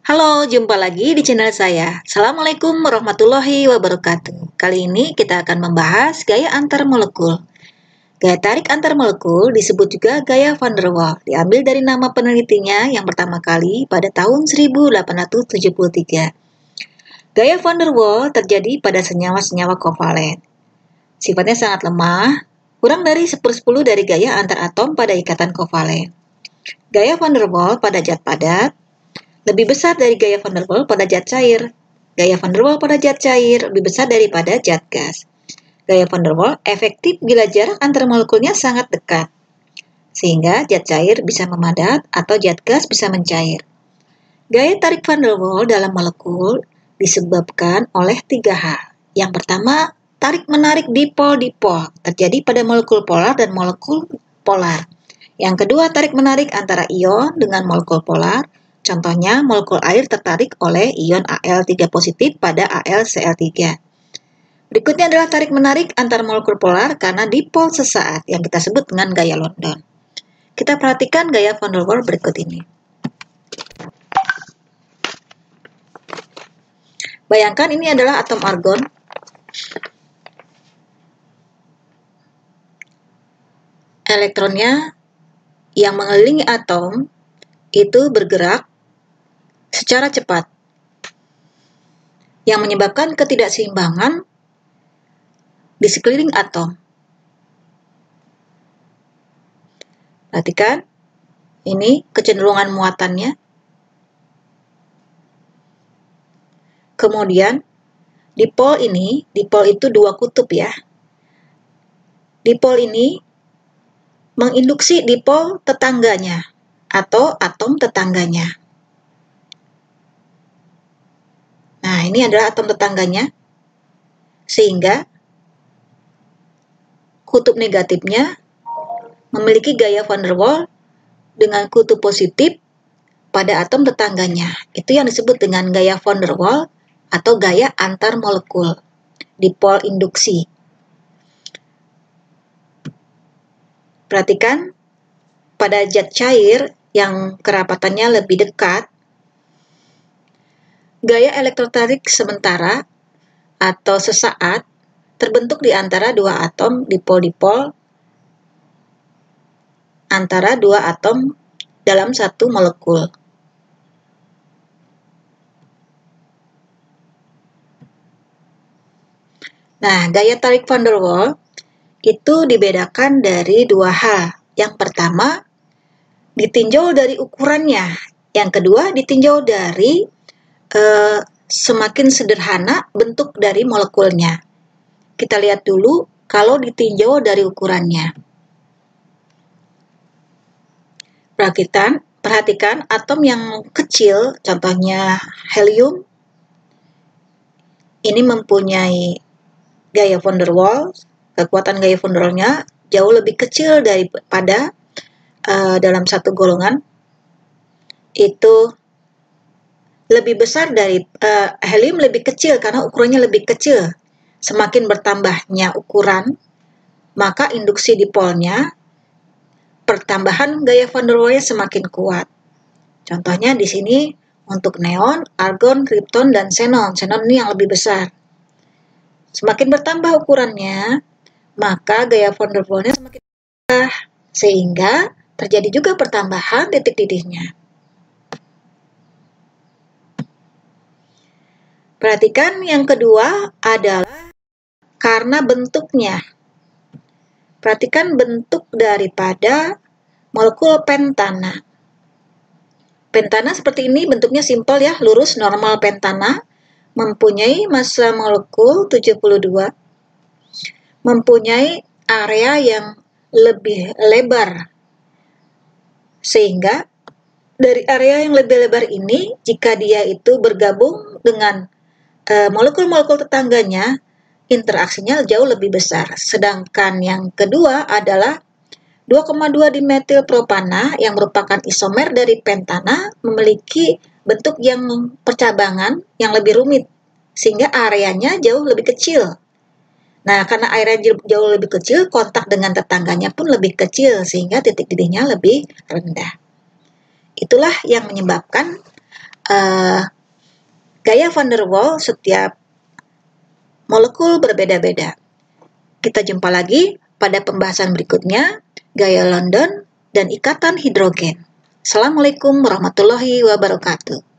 Halo, jumpa lagi di channel saya. Assalamualaikum warahmatullahi wabarakatuh. Kali ini kita akan membahas gaya antar molekul. Gaya tarik antar molekul disebut juga gaya van der Waals, diambil dari nama penelitinya yang pertama kali pada tahun 1873. Gaya van der Waals terjadi pada senyawa-senyawa kovalen. Sifatnya sangat lemah, kurang dari 1/10 dari gaya antar atom pada ikatan kovalen. Gaya van der Waals pada zat padat lebih besar dari gaya van der Waals pada zat cair. Gaya van der Waals pada zat cair lebih besar daripada zat gas. Gaya van der Waals efektif bila jarak antar molekulnya sangat dekat, sehingga zat cair bisa memadat atau zat gas bisa mencair. Gaya tarik van der Waals dalam molekul disebabkan oleh 3 hal. Yang pertama, tarik-menarik dipol-dipol terjadi pada molekul polar dan molekul polar. Yang kedua, tarik-menarik antara ion dengan molekul polar. Contohnya, molekul air tertarik oleh ion Al3 positif pada AlCl3. Berikutnya adalah tarik-menarik antar molekul polar karena dipol sesaat yang kita sebut dengan gaya London. Kita perhatikan gaya van der Waals berikut ini. Bayangkan ini adalah atom argon. Elektronnya yang mengelilingi atom itu bergerak secara cepat, yang menyebabkan ketidakseimbangan di sekeliling atom. Perhatikan, ini kecenderungan muatannya. Kemudian, dipol itu 2 kutub ya. Dipol ini menginduksi dipol tetangganya atau atom tetangganya. Nah, ini adalah atom tetangganya, sehingga kutub negatifnya memiliki gaya van der Waals dengan kutub positif pada atom tetangganya. Itu yang disebut dengan gaya van der Waals atau gaya antar molekul, dipol induksi. Perhatikan, pada zat cair yang kerapatannya lebih dekat, gaya elektrostatik sementara atau sesaat terbentuk di antara 2 atom dipol-dipol antara 2 atom dalam satu molekul. Nah, gaya tarik van der Waals itu dibedakan dari 2 hal. Yang pertama, ditinjau dari ukurannya. Yang kedua, ditinjau dari semakin sederhana bentuk dari molekulnya. Kita lihat dulu kalau ditinjau dari ukurannya. Perhatikan atom yang kecil, contohnya helium, ini mempunyai gaya van der Waals, kekuatan gaya van der Waals-nya jauh lebih kecil daripada dalam satu golongan. Itu lebih besar dari helium, lebih kecil karena ukurannya lebih kecil. Semakin bertambahnya ukuran, maka induksi dipolnya, pertambahan gaya van der Waals semakin kuat. Contohnya di sini untuk neon, argon, krypton, dan xenon. Xenon ini yang lebih besar. Semakin bertambah ukurannya, maka gaya van der Waals-nya semakin besar, sehingga terjadi juga pertambahan titik didihnya. Perhatikan yang kedua adalah karena bentuknya. Perhatikan bentuk daripada molekul pentana. Pentana seperti ini, bentuknya simpel ya, lurus normal pentana, mempunyai massa molekul 72, mempunyai area yang lebih lebar, sehingga dari area yang lebih lebar ini, jika dia itu bergabung dengan molekul-molekul tetangganya, interaksinya jauh lebih besar. Sedangkan yang kedua adalah 2,2 dimetilpropana yang merupakan isomer dari pentana memiliki bentuk yang percabangan yang lebih rumit, sehingga areanya jauh lebih kecil. Nah, karena area jauh lebih kecil, kontak dengan tetangganya pun lebih kecil, sehingga titik didihnya lebih rendah. Itulah yang menyebabkan gaya van der Waals setiap molekul berbeda-beda. Kita jumpa lagi pada pembahasan berikutnya, gaya London dan ikatan hidrogen. Assalamualaikum warahmatullahi wabarakatuh.